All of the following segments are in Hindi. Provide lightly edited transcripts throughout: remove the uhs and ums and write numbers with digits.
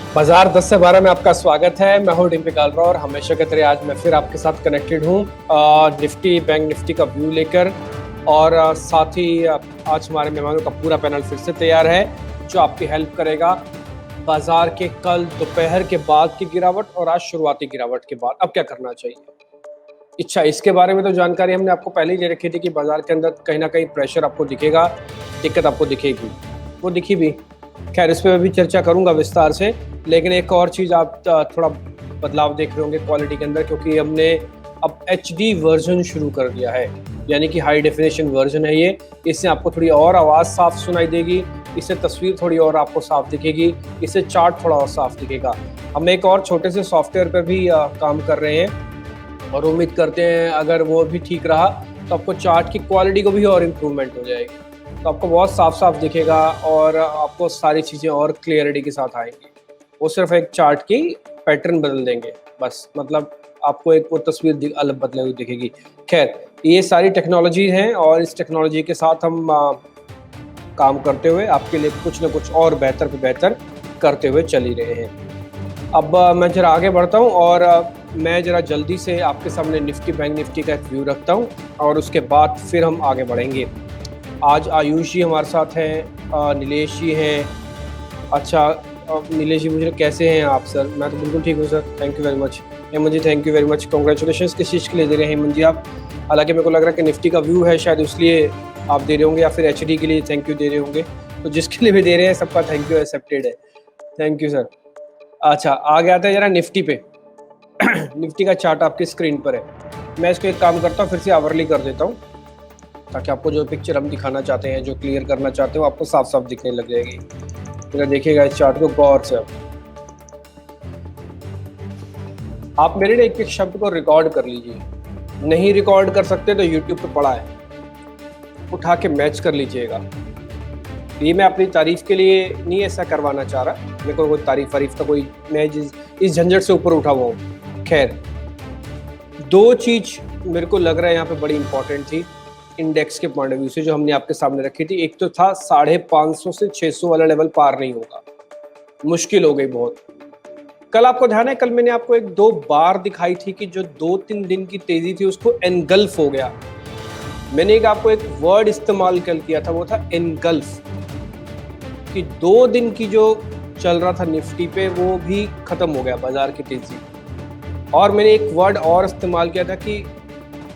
बाजार 10 से 12 में आपका स्वागत है। मैं हूं डिम्पी कालरा और हमेशा की तरह आज मैं फिर आपके साथ कनेक्टेड हूं निफ्टी बैंक निफ्टी का व्यू लेकर। और साथ ही आज हमारे मेहमानों का पूरा पैनल फिर से तैयार है जो आपकी हेल्प करेगा बाजार के कल दोपहर के बाद की गिरावट और आज शुरुआती गिरावट के बाद अब क्या करना चाहिए। अच्छा, इसके बारे में तो जानकारी हमने आपको पहले ही दे रखी थी कि बाजार के अंदर कहीं ना कहीं प्रेशर आपको दिखेगा, दिक्कत आपको दिखेगी, वो दिखी भी। खैर, इस पर मैं भी चर्चा करूंगा विस्तार से। लेकिन एक और चीज़ आप थोड़ा बदलाव देख रहे होंगे क्वालिटी के अंदर, क्योंकि हमने अब HD वर्जन शुरू कर दिया है, यानी कि हाई डेफिनेशन वर्जन है ये। इससे आपको थोड़ी और आवाज़ साफ सुनाई देगी, इससे तस्वीर थोड़ी और आपको साफ दिखेगी, इससे चार्ट थोड़ा और साफ दिखेगा। हम एक और छोटे से सॉफ्टवेयर पर भी काम कर रहे हैं और उम्मीद करते हैं अगर वो भी ठीक रहा तो आपको चार्ट की क्वालिटी को भी और इम्प्रूवमेंट हो जाएगी, तो आपको बहुत साफ साफ दिखेगा और आपको सारी चीज़ें और क्लियरिटी के साथ आएंगी। वो सिर्फ एक चार्ट की पैटर्न बदल देंगे बस, मतलब आपको एक वो तस्वीर अलग बदली हुई दिखेगी। खैर, ये सारी टेक्नोलॉजी हैं और इस टेक्नोलॉजी के साथ हम काम करते हुए आपके लिए कुछ ना कुछ और बेहतर पे बेहतर करते हुए चल ही रहे हैं। अब मैं ज़रा आगे बढ़ता हूँ और मैं ज़रा जल्दी से आपके सामने निफ्टी बैंक निफ्टी का एक व्यू रखता हूँ और उसके बाद फिर हम आगे बढ़ेंगे। आज आयुष जी हमारे साथ हैं, नीलेश जी हैं। अच्छा नीलेश जी, मुझे कैसे हैं आप सर? मैं तो बिल्कुल ठीक हूँ sir, thank you very much. Hemant ji, thank you very much, congratulation किस चीज़ के लिए दे रहे हैं हेमंत जी आप? हालांकि मेरे को लग रहा है कि निफ्टी का व्यू है शायद इसलिए आप दे रहे होंगे, या फिर HD के लिए थैंक यू दे रहे होंगे। तो जिसके लिए भी दे रहे हैं सबका थैंक यू एक्सेप्टेड है, थैंक यू सर। अच्छा, आगे आता है जरा निफ्टी पे। निफ्टी का चार्ट आपकी स्क्रीन पर है। मैं इसको एक काम करता हूँ, फिर से आवरली कर देता हूँ ताकि आपको जो पिक्चर हम दिखाना चाहते हैं, जो क्लियर करना चाहते हो, आपको साफ साफ दिखने लग जाएगी। जरा देखिएगा इस चार्ट को गौर से। आप मेरे लिए एक एक शब्द को रिकॉर्ड कर लीजिए, नहीं रिकॉर्ड कर सकते तो यूट्यूब पे पड़ा है, उठा के मैच कर लीजिएगा। ये मैं अपनी तारीफ के लिए नहीं ऐसा करवाना चाह रहा, मेरे को कोई तारीफ वारीफ का कोई, मैं इस झंझट से ऊपर उठा हुआ हूँ। खैर, दो चीज मेरे को लग रहा है यहाँ पे बड़ी इंपॉर्टेंट थी इंडेक्स के पॉइंट ऑफ व्यू से, जो हमने आपके सामने रखी थी। एक तो था 550 से 600 वाला लेवल पार नहीं होगा, मुश्किल हो गई बहुत। कल आपको ध्यान है, कल मैंने आपको एक दो बार दिखाई थी कि जो 2-3 दिन की तेजी थी उसको एनगल्फ हो गया। मैंने आपको एक वर्ड इस्तेमाल कल किया था, वो था एनगल्फ, कि 2 दिन की जो चल रहा था निफ्टी पे वो भी खत्म हो गया बाजार की तेजी। और मैंने एक वर्ड और इस्तेमाल किया था कि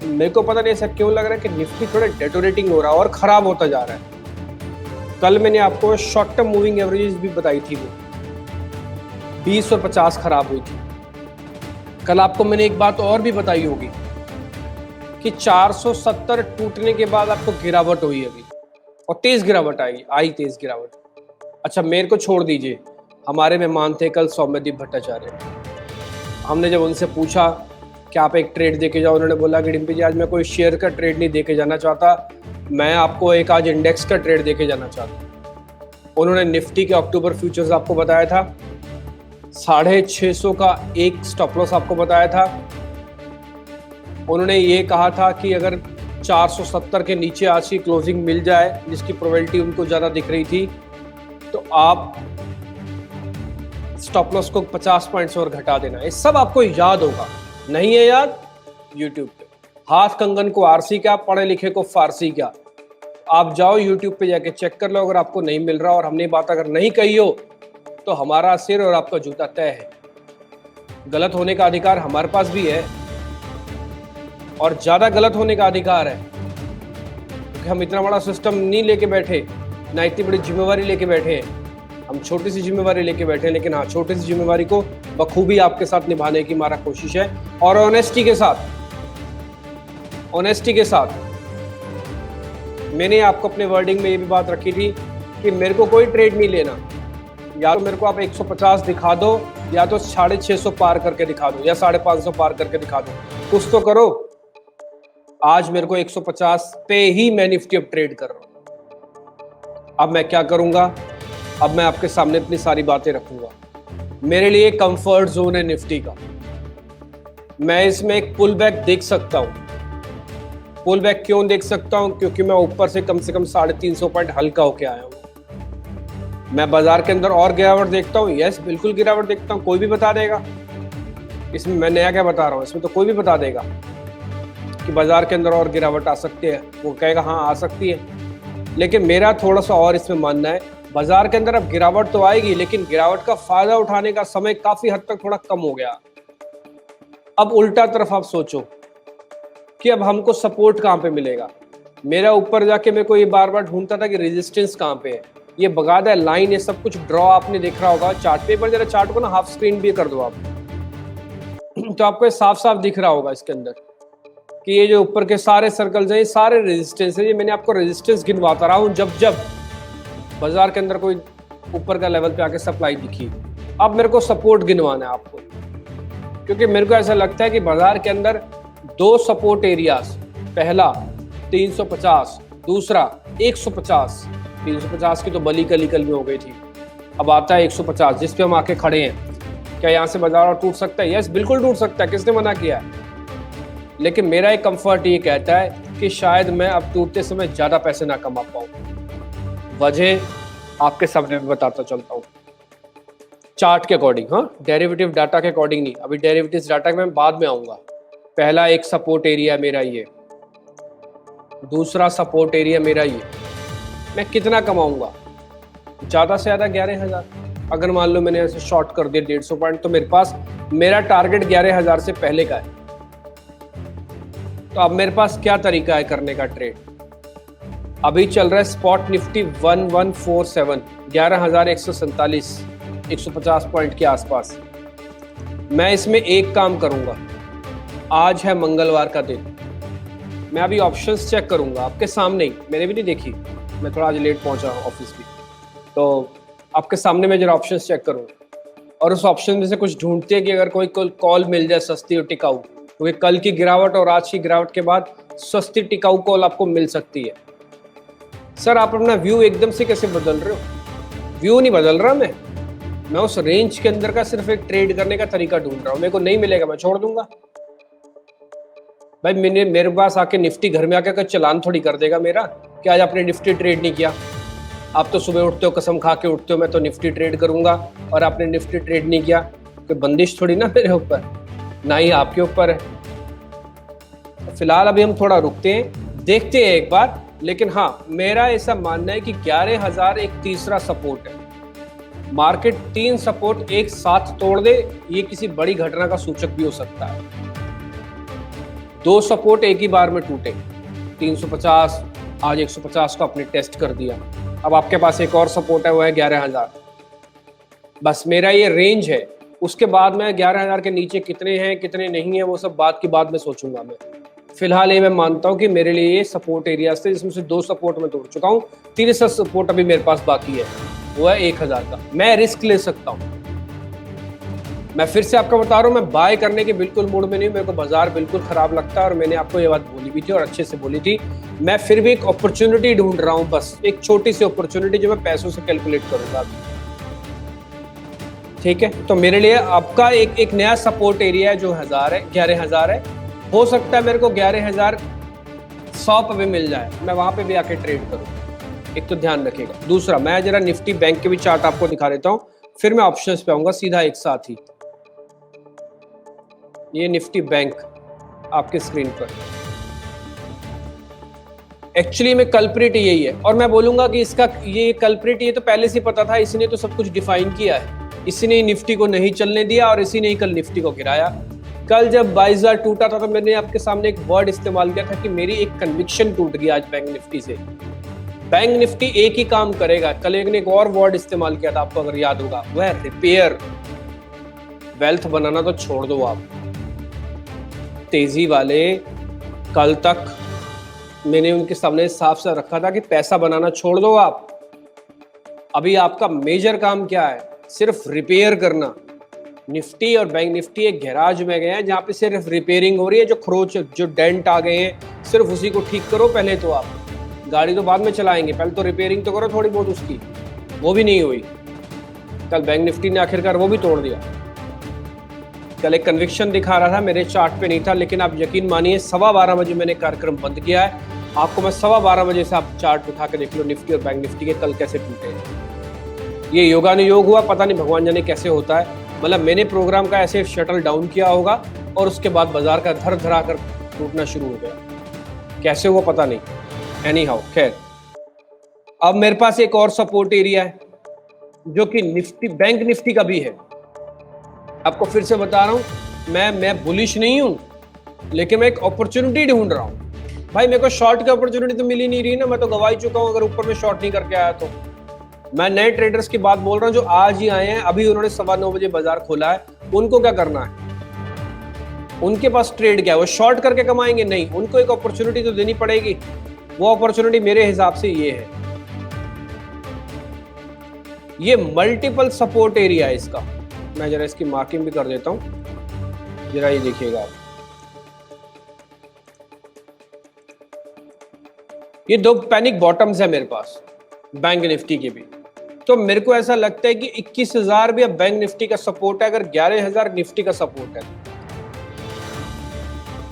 मेरे को पता नहीं ऐसा क्यों लग रहा है कि निफ्टी थोड़ा डेटोरेटिंग हो रहा है और खराब होता जा रहा है। कल मैंने आपको शॉर्ट टर्म मूविंग एवरेजेस भी बताई थी, वो 20 और 50 खराब हुई थी। कल आपको मैंने एक बात और भी बताई होगी कि 470 टूटने के बाद आपको गिरावट हुई अभी, और तेज गिरावट आई तेज गिरावट। अच्छा, मेरे को छोड़ दीजिए, हमारे मेहमान थे कल सौम्यदीप भट्टाचार्य। हमने जब उनसे पूछा कि आप एक ट्रेड देके जाओ, उन्होंने बोला कि डिम्पी जी आज मैं कोई शेयर का ट्रेड नहीं देके जाना चाहता, मैं आपको एक आज इंडेक्स का ट्रेड देके जाना चाहता हूँ। उन्होंने निफ्टी के अक्टूबर फ्यूचर्स आपको बताया था, 650 का एक स्टॉप लॉस आपको बताया था। उन्होंने ये कहा था कि अगर 470 के नीचे आज की क्लोजिंग मिल जाए, जिसकी प्रोबेबिलिटी उनको ज़्यादा दिख रही थी, तो आप स्टॉप लॉस को 50 पॉइंट्स और घटा देना। ये सब आपको याद होगा, नहीं है याद? यूट्यूब पे हाथ कंगन को आरसी क्या, पढ़े लिखे को फारसी क्या। आप जाओ यूट्यूब पे जाके चेक कर लो। अगर आपको नहीं मिल रहा और हमने बात अगर नहीं कही हो तो हमारा सिर और आपका जूता तय है। गलत होने का अधिकार हमारे पास भी है और ज्यादा गलत होने का अधिकार है, क्योंकि हम इतना बड़ा सिस्टम नहीं लेके बैठे, ना इतनी बड़ी जिम्मेवारी लेके बैठे हैं। हम छोटी सी जिम्मेवारी लेके बैठे हैं, लेकिन हाँ, छोटी सी जिम्मेवारी को बखूबी आपके साथ निभाने की हमारा कोशिश है। और ऑनेस्टी के साथ मैंने आपको अपने वर्डिंग में ये भी बात रखी थी कि मेरे को कोई ट्रेड नहीं लेना, या तो मेरे को आप 150 दिखा दो, या तो 650 पार करके दिखा दो, या 550 पार करके दिखा दो, कुछ तो करो। आज मेरे को 150 पे ही मैं निफ्टी अब ट्रेड कर रहा हूं। अब मैं क्या करूंगा? अब मैं आपके सामने अपनी सारी बातें रखूंगा। मेरे लिए कंफर्ट जोन है निफ्टी का। मैं इसमें एक पुल बैक देख सकता हूं। पुल बैक क्यों देख सकता हूं? क्योंकि मैं ऊपर से कम 350 पॉइंट हल्का होके आया हूं। मैं बाजार के अंदर और गिरावट देखता हूँ? यस, बिल्कुल गिरावट देखता हूँ। कोई भी बता देगा, इसमें मैं नया क्या बता रहा हूँ, इसमें तो कोई भी बता देगा कि बाजार के अंदर और गिरावट आ सकती है, वो कहेगा हाँ आ सकती है। लेकिन मेरा थोड़ा सा और इसमें मानना है, बाजार के अंदर अब गिरावट तो आएगी, लेकिन गिरावट का फायदा उठाने का समय काफी हद तक थोड़ा कम हो गया। अब उल्टा तरफ आप सोचो कि अब हमको सपोर्ट कहाँ पे मिलेगा। मेरा ऊपर जाके मेरे को ये बार बार ढूंढता था कि रेजिस्टेंस कहाँ पे है। ये बकायदा लाइन, ये सब कुछ ड्रॉ आपने देख रहा होगा चार्ट पेपर, जरा चार्ट को ना हाफ स्क्रीन भी कर दो आप, तो आपको साफ साफ दिख रहा होगा इसके अंदर कि ये जो ऊपर के सारे सर्कल्स हैं, ये सारे रेजिस्टेंस है। ये मैंने आपको रेजिस्टेंस गिनवाता रहा हूँ जब जब बाजार के अंदर कोई ऊपर का लेवल पे आके सप्लाई दिखी। अब मेरे को सपोर्ट गिनवाना है आपको, क्योंकि मेरे को ऐसा लगता है कि बाजार के अंदर दो सपोर्ट एरियाज, पहला 350, दूसरा 150। 350 की तो बली कली कल में हो गई थी, अब आता है 150 जिस पे हम आके खड़े हैं। क्या यहाँ से बाजार और टूट सकता है? यस, बिल्कुल टूट सकता है, किसने मना किया है? लेकिन मेरा एक कंफर्ट ये कहता है कि शायद मैं अब टूटते समय ज्यादा पैसे ना कमा पाऊं। वजह आपके सामने में बताता चलता हूं, चार्ट के अकॉर्डिंग, हाँ, डेरिवेटिव डाटा के अकॉर्डिंग नहीं। अभी डेरिवेटिव डाटा के मैं बाद में आऊंगा। पहला एक सपोर्ट एरिया मेरा ये, दूसरा सपोर्ट एरिया मेरा ये। मैं कितना कमाऊंगा? ज्यादा से ज्यादा 11,000। अगर मान लो मैंने ऐसे शॉर्ट कर दिया 150 पॉइंट, तो मेरे पास मेरा टारगेट 11,000 से पहले का है। तो अब मेरे पास क्या तरीका है करने का ट्रेड? अभी चल रहा है स्पॉट निफ्टी 1147, 11,147, 150 पॉइंट के आसपास। मैं इसमें एक काम करूंगा, आज है मंगलवार का दिन, मैं अभी ऑप्शंस चेक करूंगा आपके सामने ही, मैंने भी नहीं देखी, मैं थोड़ा आज लेट पहुंचा ऑफिस भी, तो आपके सामने मैं जरा ऑप्शंस चेक करूंगा और उस ऑप्शन में से कुछ ढूंढते हैं कि अगर कोई कॉल मिल जाए सस्ती और टिकाऊ, क्योंकि कल की गिरावट और आज की गिरावट के बाद सस्ती टिकाऊ कॉल आपको मिल सकती है। सर आप अपना व्यू एकदम से कैसे बदल रहे हो? व्यू नहीं बदल रहा मैं उस रेंज के अंदर का सिर्फ एक ट्रेड करने का तरीका ढूंढ रहा हूँ। मेरे को नहीं मिलेगा मैं छोड़ दूंगा भाई। मेरे पास आके निफ्टी घर में आके चलान थोड़ी कर देगा मेरा कि आज आपने निफ्टी ट्रेड नहीं किया। आप तो सुबह उठते हो कसम खा के उठते हो मैं तो निफ्टी ट्रेड करूंगा, और आपने निफ्टी ट्रेड नहीं किया, कोई बंदिश थोड़ी ना मेरे ऊपर, ना ही आपके ऊपर है। फिलहाल अभी हम थोड़ा रुकते हैं, देखते हैं एक बार। लेकिन हाँ, मेरा ऐसा मानना है कि 11,000 एक तीसरा सपोर्ट है। मार्केट 3 सपोर्ट एक साथ तोड़ दे, ये किसी बड़ी घटना का सूचक भी हो सकता है। 2 सपोर्ट एक ही बार में टूटे, 350, आज 150 को अपने टेस्ट कर दिया। अब आपके पास एक और सपोर्ट है, वो है 11,000। बस मेरा ये रेंज है, उसके बाद में 11,000 के नीचे कितने हैं कितने नहीं है वो सब बात की बाद में सोचूंगा मैं। फिलहाल ये मैं मानता हूँ कि मेरे लिए ये सपोर्ट एरियाज थे, जिसमें से 2 सपोर्ट में तोड़ चुका हूँ, तीसरा सपोर्ट अभी मेरे पास बाकी है, वो है 1,000 का। मैं रिस्क ले सकता हूँ। मैं फिर से आपको बता रहा हूँ, मैं बाय करने के बिल्कुल मूड में नहीं हूँ। मेरे को बाजार बिल्कुल खराब लगता है और मैंने आपको ये बात बोली भी थी और अच्छे से बोली थी। मैं फिर भी एक अपॉर्चुनिटी ढूंढ रहा हूँ, बस एक छोटी सी अपॉर्चुनिटी जो मैं पैसों से कैलकुलेट करूंगा। ठीक है, तो मेरे लिए आपका एक नया सपोर्ट एरिया है जो 11,000 है। हो सकता है मेरे को 11,100 पे भी मिल जाए, मैं वहां पे भी आके ट्रेड करूँ। एक तो ध्यान रखिएगा। दूसरा, मैं जरा निफ्टी बैंक के भी चार्ट आपको दिखा देता हूँ, फिर मैं ऑप्शंस पे आऊंगा सीधा एक साथ ही। ये निफ्टी बैंक आपके स्क्रीन पर, एक्चुअली में कल्प्रिट यही है, और मैं बोलूंगा कि इसका ये कल्प्रिट ये तो पहले से पता था, इसी ने तो सब कुछ डिफाइन किया है। इसी ने निफ्टी को नहीं चलने दिया और इसी ने ही कल निफ्टी को गिराया। कल जब 22,000 टूटा था तो मैंने आपके सामने एक वर्ड इस्तेमाल किया था कि मेरी एक कन्विक्शन टूट गई आज बैंक निफ्टी से। बैंक निफ्टी एक ही काम करेगा। कल एक ने एक और वर्ड इस्तेमाल किया था, आपको अगर याद होगा, वह है रिपेयर। वेल्थ बनाना तो छोड़ दो आप, तेजी वाले कल तक मैंने उनके सामने साफ साफ रखा था कि पैसा बनाना छोड़ दो आप। अभी आपका मेजर काम क्या है? सिर्फ रिपेयर करना। निफ्टी और बैंक निफ्टी एक गैराज में गए हैं जहां पे सिर्फ रिपेयरिंग हो रही है। जो खरोच, जो डेंट आ गए हैं, सिर्फ उसी को ठीक करो पहले। तो आप गाड़ी तो बाद में चलाएंगे, पहले तो रिपेयरिंग तो करो थोड़ी बहुत उसकी। वो भी नहीं हुई। कल बैंक निफ्टी ने आखिरकार वो भी तोड़ दिया। कल एक कन्विक्शन दिखा रहा था, मेरे चार्ट पे नहीं था, लेकिन आप यकीन मानिए 12:15 बजे मैंने कार्यक्रम बंद किया है। आपको मैं 12:15 बजे से आप चार्ट उठा के देख लो निफ्टी और बैंक निफ्टी के कल कैसे टूटे हैं। ये योगानुयोग हुआ, पता नहीं भगवान जाने कैसे होता है। मतलब मैंने प्रोग्राम का ऐसे शटल डाउन किया होगा और उसके बाद बाजार का धर धरा कर टूटना शुरू हो गया। कैसे हुआ पता नहीं। एनी हाउ, खैर अब मेरे पास एक और सपोर्ट एरिया है जो कि निफ्टी, बैंक निफ्टी का भी है। आपको फिर से बता रहा हूं, मैं बुलिश नहीं हूं, लेकिन मैं एक अपॉर्चुनिटी ढूंढ रहा हूं। भाई मेरे को शॉर्ट की अपॉर्चुनिटी तो मिल ही नहीं रही ना, मैं तो गवा ही चुका हूं अगर ऊपर में शॉर्ट नहीं करके आया तो। मैं नए ट्रेडर्स की बात बोल रहा हूं जो आज ही आए हैं, अभी उन्होंने 9:15 बजे बाजार खोला है। उनको क्या करना है? उनके पास ट्रेड क्या है? वो शॉर्ट करके कमाएंगे? नहीं, उनको एक अपॉर्चुनिटी तो देनी पड़ेगी। वो अपॉर्चुनिटी मेरे हिसाब से ये है, ये मल्टीपल सपोर्ट एरिया है इसका। मैं जरा इसकी मार्किंग भी कर देता हूं, जरा ये देखिएगा आप। ये 2 पैनिक बॉटम्स है मेरे पास बैंक निफ्टी के भी। तो मेरे को ऐसा लगता है कि 21,000 भी अब बैंक निफ्टी का सपोर्ट है, अगर 11,000 निफ्टी का सपोर्ट है।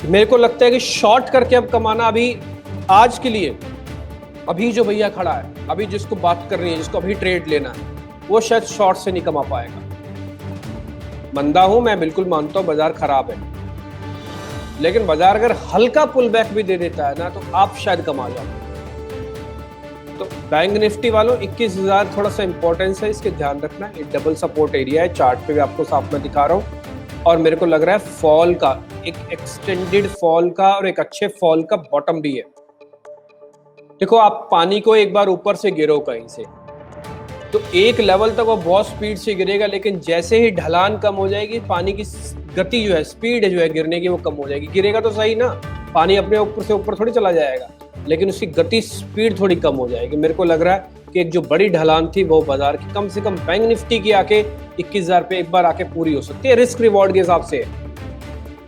मेरे को लगता है कि शॉर्ट करके अब कमाना अभी आज के लिए, अभी जो भैया खड़ा है, अभी जिसको बात करनी है, जिसको अभी ट्रेड लेना है, वो शायद शॉर्ट से नहीं कमा पाएगा। मंदा हूं मैं, बिल्कुल मानता हूं बाजार खराब है, लेकिन बाजार अगर हल्का पुल बैक भी दे देता है ना तो आप शायद कमा जाओ। तो बैंक निफ्टी वालों 21,000 थोड़ा सा इंपॉर्टेंस है, इसके ध्यान रखना। ये डबल सपोर्ट एरिया है, चार्ट पे भी आपको साफ में दिखा रहा हूं। और मेरे को लग रहा है फॉल का, एक एक्सटेंडेड फॉल का और एक अच्छे फॉल का बॉटम भी है। देखो आप पानी को एक बार ऊपर से गिरो कहीं से, तो एक लेवल तक वो बहुत स्पीड से गिरेगा, लेकिन जैसे ही ढलान कम हो जाएगी, पानी की गति जो है, स्पीड जो है गिरने की, वो कम हो जाएगी। गिरेगा तो सही ना, पानी अपने ऊपर से ऊपर थोड़ी चला जाएगा, लेकिन उसकी गति, स्पीड थोड़ी कम हो जाएगी। मेरे को लग रहा है कि एक जो बड़ी ढलान थी वो बाजार की, कम से कम बैंक निफ्टी की आके 21,000 पे एक बार आके पूरी हो सकती है, रिस्क रिवॉर्ड के हिसाब से।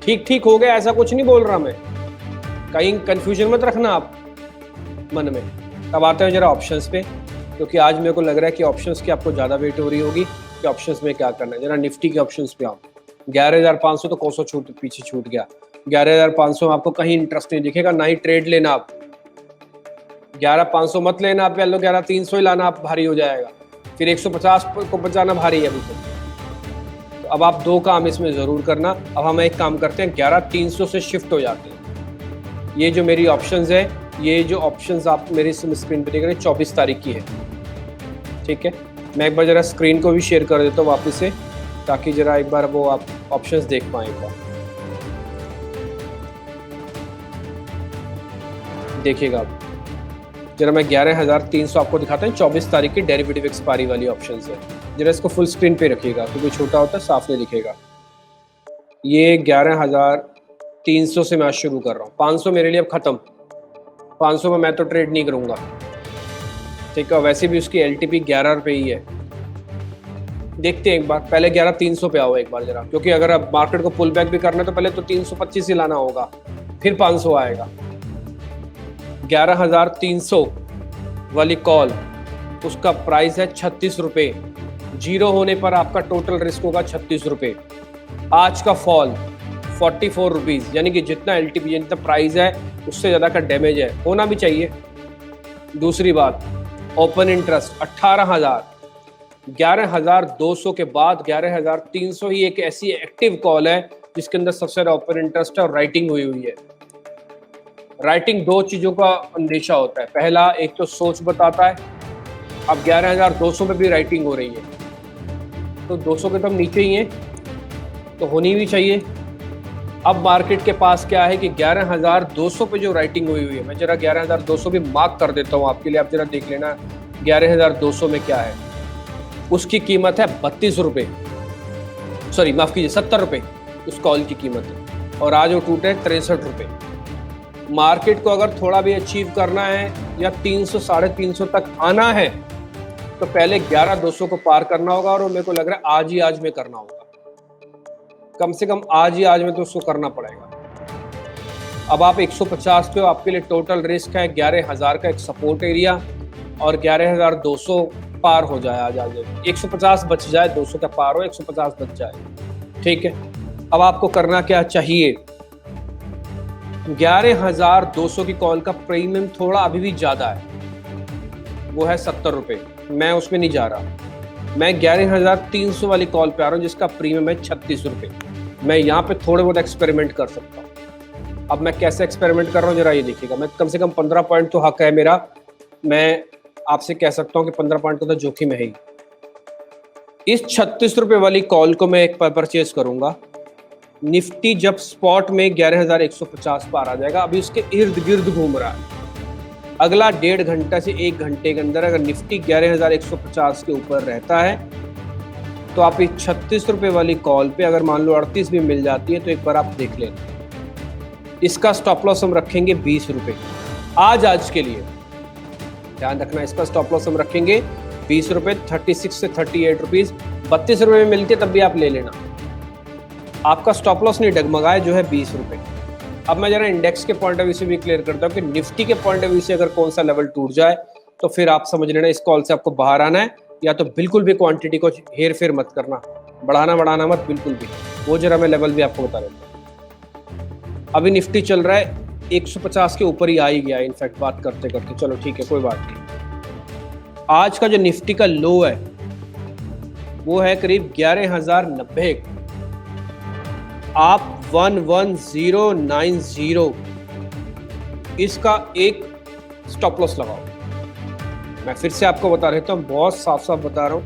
ठीक ठीक हो गया ऐसा कुछ नहीं बोल रहा मैं, कहीं कंफ्यूजन मत रखना आप मन में। अब आते हैं जरा ऑप्शंस पे, क्योंकि आज मेरे को लग रहा है कि ऑप्शंस की आपको ज़्यादा वेट हो रही होगी कि ऑप्शंस में क्या करना है। जरा निफ्टी के ऑप्शंस पे आओ। 11,500 तो कोसों पीछे छूट गया। 11,500 में आपको कहीं इंटरेस्ट नहीं दिखेगा, ना ही ट्रेड लेना आप। 11,500 मत लेना आप, 11,300 ही लाना, आप भारी हो जाएगा। फिर 150 को बचाना भारी है अभी तो अब आप 2 काम इसमें ज़रूर करना। अब हम एक काम करते हैं, 11,300 से शिफ्ट हो जाते हैं। ये जो मेरी ऑप्शंस है, ये जो ऑप्शंस आप मेरी स्क्रीन पे देख रहे हैं, 24 तारीख की है, ठीक है। मैं एक बार जरा स्क्रीन को भी शेयर कर देता हूँ वापस से, ताकि जरा एक बार वो आप ऑप्शंस देख पाएंगे। देखिएगा आप जरा, मैं 11,300 आपको दिखाता हूँ। 24 तारीख की डेरिवेटिव एक्सपायरी वाली ऑप्शंस है। जरा इसको फुल स्क्रीन पे रखिएगा, क्योंकि छोटा होता है, साफ नहीं दिखेगा। ये 11,300 से मैं आज शुरू कर रहा हूँ। 500 मेरे लिए अब खत्म, 500 में मैं तो ट्रेड नहीं करूंगा, ठीक है। वैसे भी उसकी LTP 11 रुपये ही है। देखते हैं एक बार, पहले 11,300 पे आओ एक बार जरा, क्योंकि अगर अब मार्केट को पुल बैक भी करना है तो पहले तो 325 ही लाना होगा, फिर 500 आएगा। 11,300 वाली कॉल, उसका प्राइस है 36 रुपये। जीरो होने पर आपका टोटल रिस्क होगा 36 रुपये। आज का फॉल 44 रुपीज़, यानी कि जितना LTP, जितना प्राइस है उससे ज़्यादा का डैमेज है, होना भी चाहिए। दूसरी बात, ओपन इंटरेस्ट 18,000। 11,200 के बाद 11,300 ही एक ऐसी एक्टिव कॉल है जिसके अंदर सबसे ज़्यादा ओपन इंटरेस्ट है और राइटिंग हुई हुई है। राइटिंग 2 चीज़ों का अंदेशा होता है। पहला, एक तो सोच बताता है। अब 11,200 पे भी राइटिंग हो रही है, तो 200 के तो हम नीचे ही हैं, तो होनी भी चाहिए। अब मार्केट के पास क्या है कि 11,200 पे जो राइटिंग हुई हुई है, मैं जरा 11,200 भी मार्क कर देता हूँ आपके लिए, आप जरा देख लेना 11,200 में क्या है। उसकी कीमत है 32 रुपये, सॉरी माफ़ कीजिए 70 रुपये उस कॉल की कीमत है, और आज वो टूटे 63 रुपये। मार्केट को अगर थोड़ा भी अचीव करना है या 300 साढ़े 300 तक आना है, तो पहले 11,200 को पार करना होगा, और मेरे को लग रहा है आज ही आज में करना होगा, कम से कम आज ही आज में तो उसको करना पड़ेगा। अब आप 150 पे हो, आपके लिए टोटल रिस्क है 11,000 का एक सपोर्ट एरिया, और 11,200 पार हो जाए आज आज 150 बच जाए, 200 का पार हो, 150 बच जाए, ठीक है। अब आपको करना क्या चाहिए, 11,200 की कॉल का प्रीमियम थोड़ा अभी भी ज़्यादा है, वो है 70 रुपये। मैं उसमें नहीं जा रहा, मैं 11,300 वाली कॉल पे आ रहा हूँ जिसका प्रीमियम है 36 रुपये। मैं यहाँ पे थोड़े बहुत एक्सपेरिमेंट कर सकता हूँ। अब मैं कैसे एक्सपेरिमेंट कर रहा हूँ जरा ये देखिएगा। मैं कम से कम 15 पॉइंट तो हक है मेरा, मैं आपसे कह सकता हूँ कि 15 पॉइंट का तो जोखिम है ही। इस 36 रुपये वाली कॉल को मैं एक पर परचेज करूंगा। निफ्टी जब स्पॉट में 11,150 पार आ जाएगा, अभी उसके इर्द गिर्द घूम रहा है। अगला 1.5 घंटा से 1 घंटे के अंदर अगर निफ्टी 11,150 के ऊपर रहता है तो आप इस 36 रुपये वाली कॉल पे अगर मान लो 38 भी मिल जाती है तो एक बार आप देख लेना। इसका स्टॉप लॉस हम रखेंगे 20 रुपये आज के लिए, ध्यान रखना। इसका स्टॉप लॉस हम रखेंगे 20 रुपये, 36 से 38 रुपीज़। 32 रुपये में मिलती है तब भी आप ले लेना, आपका स्टॉप लॉस नहीं डगमगाए, जो है 20 रुपये। अब मैं जरा इंडेक्स के पॉइंट ऑफ व्यू से भी क्लियर करता हूँ कि निफ्टी के पॉइंट ऑफ व्यू से अगर कौन सा लेवल टूट जाए तो फिर आप समझ लेना इस कॉल से आपको बाहर आना है, या तो बिल्कुल भी क्वांटिटी को हेर फेर मत करना, बढ़ाना मत बिल्कुल भी। वो जरा मैं लेवल भी आपको बता देता हूँ। अभी निफ्टी चल रहा है 150 के ऊपर ही आ ही गया इनफैक्ट बात करते करते। चलो ठीक है, कोई बात नहीं। आज का जो निफ्टी का लो है वो है करीब 11,090। आप 11090 इसका एक स्टॉप लॉस लगाओ। मैं फिर से आपको बता देता हूँ, बहुत साफ साफ बता रहा हूँ।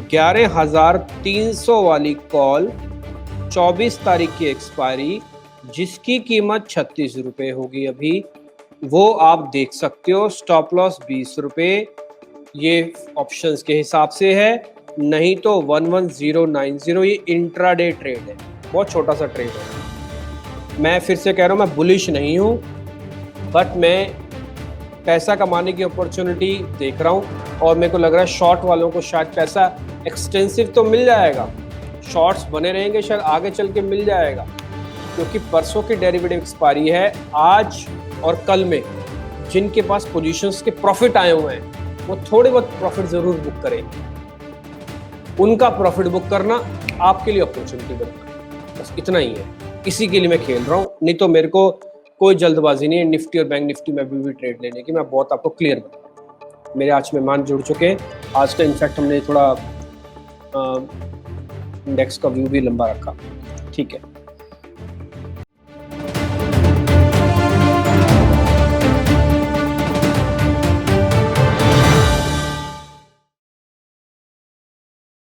11,300 वाली कॉल 24 तारीख की एक्सपायरी, जिसकी कीमत 36 रुपये होगी अभी, वो आप देख सकते हो। स्टॉप लॉस 20 रुपये, ये ऑप्शंस के हिसाब से है, नहीं तो 11090। ये इंट्राडे ट्रेड है, बहुत छोटा सा ट्रेड है। मैं फिर से कह रहा हूँ, मैं बुलिश नहीं हूँ, बट मैं पैसा कमाने की अपॉर्चुनिटी देख रहा हूँ और मेरे को लग रहा है शॉर्ट वालों को शायद पैसा एक्सटेंसिव तो मिल जाएगा, शॉर्ट्स बने रहेंगे, शायद आगे चल के मिल जाएगा, क्योंकि परसों की डेरिवेटिव एक्सपायरी है। आज और कल में जिनके पास पोजीशंस के प्रॉफिट आए हुए हैं वो थोड़े बहुत प्रॉफिट जरूर बुक करेंगे। उनका प्रॉफिट बुक करना आपके लिए अपॉर्चुनिटी बनता है, बस इतना ही है। इसी के लिए मैं खेल रहा हूँ, नहीं तो मेरे को कोई जल्दबाजी नहीं है निफ्टी और बैंक निफ्टी में भी ट्रेड लेने की। मैं बहुत आपको क्लियर बताऊँ। मेरे आज मेहमान जुड़ चुके हैं। आज का इनफैक्ट हमने थोड़ा इंडेक्स का व्यू भी लंबा रखा, ठीक है।